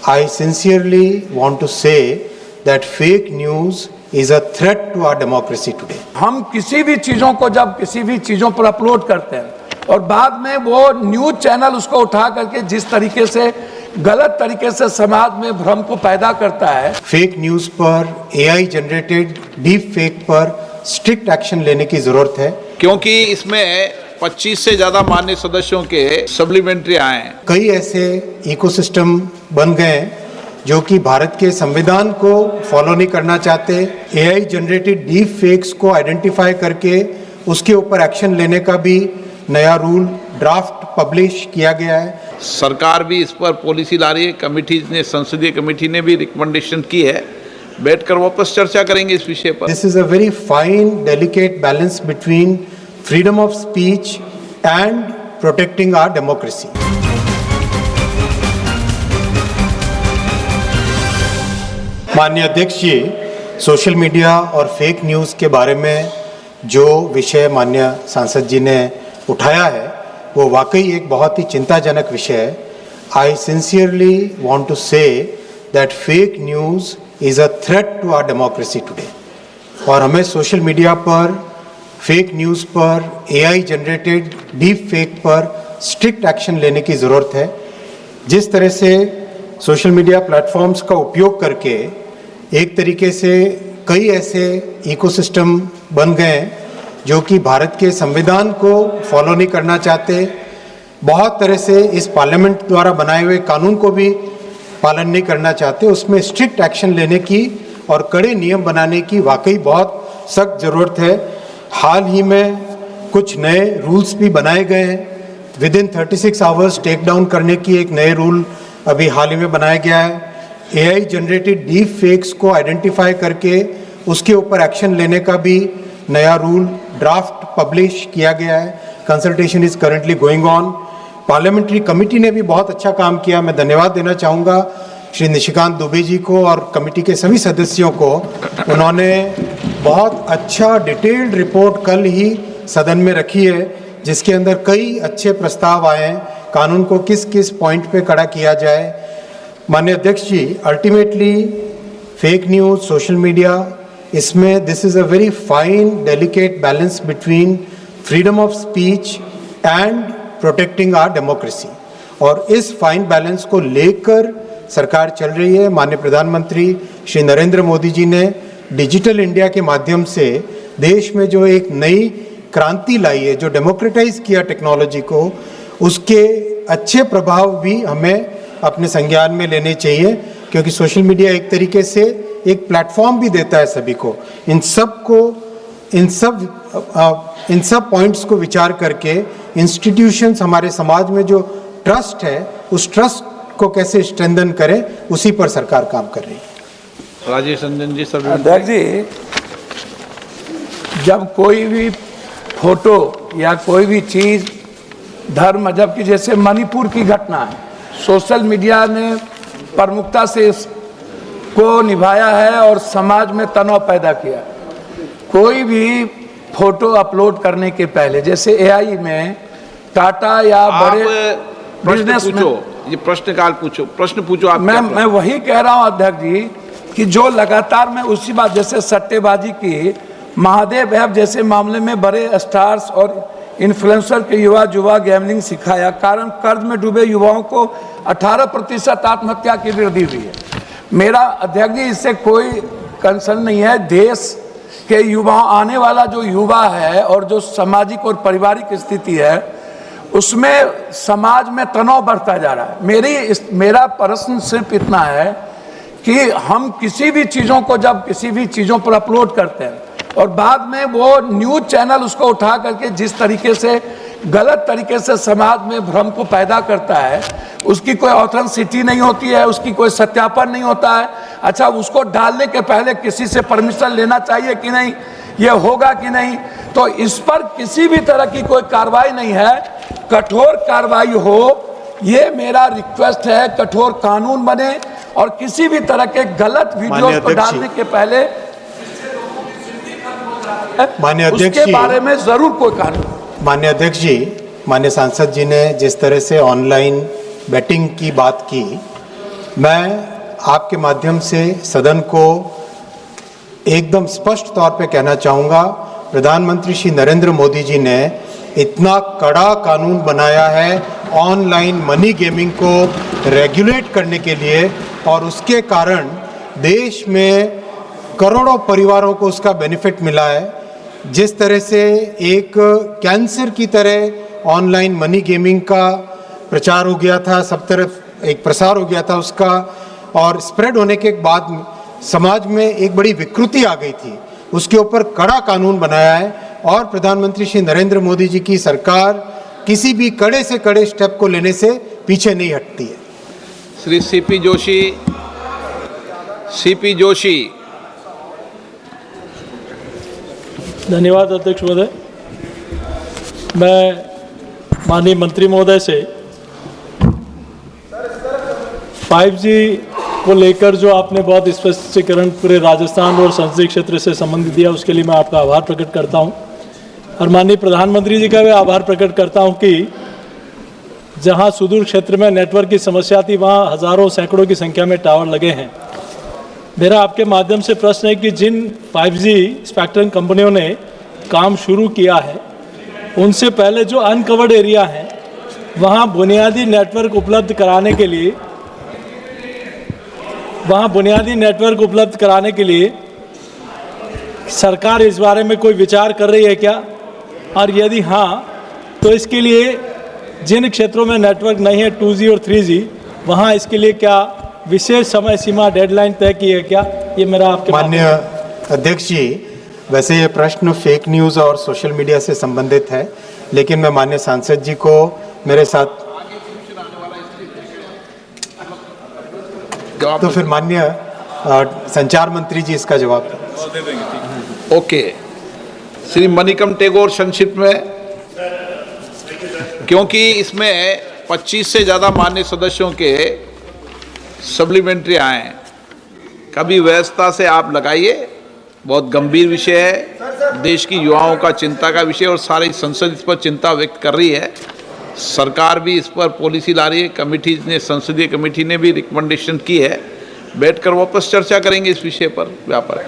I sincerely want to say that fake news is a threat to our democracy today. हम किसी भी चीज़ों को जब किसी भी चीज़ों पर अपलोड करते हैं और बाद में वो न्यूज़ चैनल उसको उठा करके जिस तरीके से गलत तरीके से समाज में भ्रम को पैदा करता है, फेक न्यूज़ पर AI जनरेटेड डीप फेक पर स्ट्रिक्ट एक्शन लेने की जरूरत है, क्योंकि इसमें 25 से ज्यादा मान्य सदस्यों के सप्लीमेंट्री आए हैं। कई ऐसे इकोसिस्टम बन गए हैं जो कि भारत के संविधान को फॉलो नहीं करना चाहते। AI जनरेटेड डीप फेक्स को आइडेंटिफाई करके उसके ऊपर एक्शन लेने का भी नया रूल ड्राफ्ट पब्लिश किया गया है। सरकार भी इस पर पॉलिसी ला रही है। कमेटी ने, संसदीय कमेटी ने भी रिकमेंडेशन की है, बैठकर वापस चर्चा करेंगे इस विषय पर। This is a very fine delicate balance between freedom of speech and protecting our democracy. माननीय अध्यक्ष जी, सोशल मीडिया और फेक न्यूज़ के बारे में जो विषय माननीय सांसद जी ने उठाया है वो वाकई एक बहुत ही चिंताजनक विषय है। I sincerely want to say that fake news is a threat to our democracy today. और हमें सोशल मीडिया पर फेक न्यूज़ पर AI जनरेटेड डीप फेक पर स्ट्रिक्ट एक्शन लेने की ज़रूरत है। जिस तरह से सोशल मीडिया प्लेटफॉर्म्स का उपयोग करके एक तरीके से कई ऐसे इकोसिस्टम बन गए हैं जो कि भारत के संविधान को फॉलो नहीं करना चाहते, बहुत तरह से इस पार्लियामेंट द्वारा बनाए हुए कानून को भी पालन नहीं करना चाहते। उसमें स्ट्रिक्ट एक्शन लेने की और कड़े नियम बनाने की वाकई बहुत सख्त ज़रूरत है। हाल ही में कुछ नए रूल्स भी बनाए गए हैं। Within 36 hours take down करने की एक नए रूल अभी हाल ही में बनाया गया है। AI जनरेटेड डीप फेक्स को आइडेंटिफाई करके उसके ऊपर एक्शन लेने का भी नया रूल ड्राफ्ट पब्लिश किया गया है। Consultation is currently going on. Parliamentary committee ने भी बहुत अच्छा काम किया। मैं धन्यवाद देना चाहूँगा श्री निशिकांत दुबे जी को और कमेटी के सभी सदस्यों को। उन्होंने बहुत अच्छा डिटेल्ड रिपोर्ट कल ही सदन में रखी है जिसके अंदर कई अच्छे प्रस्ताव आए हैं, कानून को किस किस पॉइंट पे कड़ा किया जाए। माननीय अध्यक्ष जी, ultimately fake news, social media, इसमें this is a very fine delicate balance between freedom of speech and protecting our democracy. और इस फाइन बैलेंस को लेकर सरकार चल रही है। माननीय प्रधानमंत्री श्री नरेंद्र मोदी जी ने डिजिटल इंडिया के माध्यम से देश में जो एक नई क्रांति लाई है, जो डेमोक्रेटाइज किया टेक्नोलॉजी को, उसके अच्छे प्रभाव भी हमें अपने संज्ञान में लेने चाहिए, क्योंकि सोशल मीडिया एक तरीके से एक प्लेटफॉर्म भी देता है सभी को। इन सब पॉइंट्स को विचार करके इंस्टीट्यूशंस, हमारे समाज में जो ट्रस्ट है, उस ट्रस्ट को कैसे स्ट्रेंथन करें, उसी पर सरकार काम कर रही है। राजेश रंजन जी। सब अध्यक्ष जी, जब कोई भी फोटो या कोई भी चीज़ धर्म मजहब की, जैसे मणिपुर की घटना है, सोशल मीडिया ने प्रमुखता से इसको निभाया है और समाज में तनाव पैदा किया। कोई भी फोटो अपलोड करने के पहले, जैसे AI में टाटा या बड़े बिजनेस में, ये प्रश्नकाल पूछो, प्रश्न पूछो आप। मैं वही कह रहा हूं अध्यक्ष जी कि जो लगातार मैं उसी बात, जैसे सट्टेबाजी की, महादेव ऐप जैसे मामले में बड़े स्टार्स और इन्फ्लुएंसर के युवा गैम्बलिंग सिखाया, कारण कर्ज में डूबे युवाओं को 18% आत्महत्या की वृद्धि हुई है। मेरा अध्यक्ष जी इससे कोई कंसर्न नहीं है। देश के युवा, आने वाला जो युवा है और जो सामाजिक और पारिवारिक स्थिति है, उसमें समाज में तनाव बढ़ता जा रहा है। मेरा प्रश्न सिर्फ इतना है कि हम किसी भी चीज़ों को जब किसी भी चीज़ों पर अपलोड करते हैं और बाद में वो न्यूज़ चैनल उसको उठा करके जिस तरीके से गलत तरीके से समाज में भ्रम को पैदा करता है, उसकी कोई ऑथेंटिसिटी नहीं होती है, उसकी कोई सत्यापन नहीं होता है। अच्छा, उसको डालने के पहले किसी से परमिशन लेना चाहिए कि नहीं, ये होगा कि नहीं, तो इस पर किसी भी तरह की कोई कार्रवाई नहीं है। कठोर कार्रवाई हो, ये मेरा रिक्वेस्ट है। कठोर कानून बने और किसी भी तरह के गलत वीडियोस को डालने के पहले उसके बारे में जरूर कोई कानून। माननीय अध्यक्ष जी, माननीय सांसद जी ने जिस तरह से ऑनलाइन बेटिंग की बात की, मैं आपके माध्यम से सदन को एकदम स्पष्ट तौर पे कहना चाहूँगा, प्रधानमंत्री श्री नरेंद्र मोदी जी ने इतना कड़ा कानून बनाया है ऑनलाइन मनी गेमिंग को रेगुलेट करने के लिए, और उसके कारण देश में करोड़ों परिवारों को उसका बेनिफिट मिला है। जिस तरह से एक कैंसर की तरह ऑनलाइन मनी गेमिंग का प्रचार हो गया था, सब तरफ एक प्रसार हो गया था उसका, और स्प्रेड होने के बाद समाज में एक बड़ी विकृति आ गई थी, उसके ऊपर कड़ा कानून बनाया है। और प्रधानमंत्री श्री नरेंद्र मोदी जी की सरकार किसी भी कड़े से कड़े स्टेप को लेने से पीछे नहीं हटती है। श्री सीपी जोशी। धन्यवाद अध्यक्ष महोदय। मैं माननीय मंत्री महोदय से 5G को लेकर जो आपने बहुत स्पष्टीकरण पूरे राजस्थान और संसदीय क्षेत्र से संबंधित दिया, उसके लिए मैं आपका आभार प्रकट करता हूं, और माननीय प्रधानमंत्री जी का भी आभार प्रकट करता हूं कि जहां सुदूर क्षेत्र में नेटवर्क की समस्या थी, वहां हज़ारों सैकड़ों की संख्या में टावर लगे हैं। मेरा आपके माध्यम से प्रश्न है कि जिन 5G स्पेक्ट्रम कंपनियों ने काम शुरू किया है, उनसे पहले जो अनकवर्ड एरिया हैं वहाँ बुनियादी नेटवर्क उपलब्ध कराने के लिए सरकार इस बारे में कोई विचार कर रही है क्या? और यदि हाँ, तो इसके लिए जिन क्षेत्रों में नेटवर्क नहीं है 2G और 3G, वहाँ इसके लिए क्या विशेष समय सीमा डेडलाइन तय की है क्या? ये मेरा आपके माननीय अध्यक्ष जी, वैसे ये प्रश्न फेक न्यूज़ और सोशल मीडिया से संबंधित है, लेकिन मैं माननीय सांसद जी को मेरे साथ तो फिर माननीय संचार मंत्री जी इसका जवाब दें। ओके, श्री मणिकम टेगोर संक्षिप्त में, क्योंकि इसमें 25 से ज़्यादा मान्य सदस्यों के सप्लीमेंट्री आए हैं, कभी व्यवस्था से आप लगाइए। बहुत गंभीर विषय है, देश की युवाओं का चिंता का विषय, और सारी संसद इस पर चिंता व्यक्त कर रही है। सरकार भी इस पर पॉलिसी ला रही है, कमिटीज ने, संसदीय कमेटी ने भी रिकमेंडेशन की है। बैठकर वापस चर्चा करेंगे इस विषय पर। व्यापार